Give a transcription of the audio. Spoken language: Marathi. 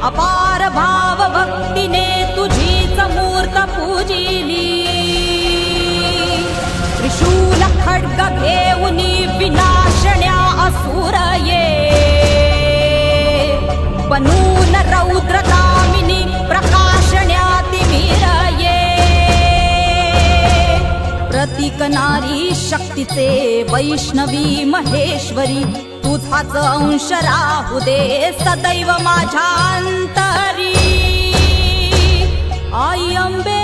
अपार भाव भक्तीने तुझीच मूर्त पूजिली। त्रिशूल खड्ग घेऊनी विनाशण्या असुर ये, बनून रौद्र दामिनी प्रकाशण्या तिमिर ये। प्रतीक नारी शक्तीचे वैष्णवी महेश्वरी, तुझाच अंश राहू दे सदैव माझ्या अंतरी। आई अंबे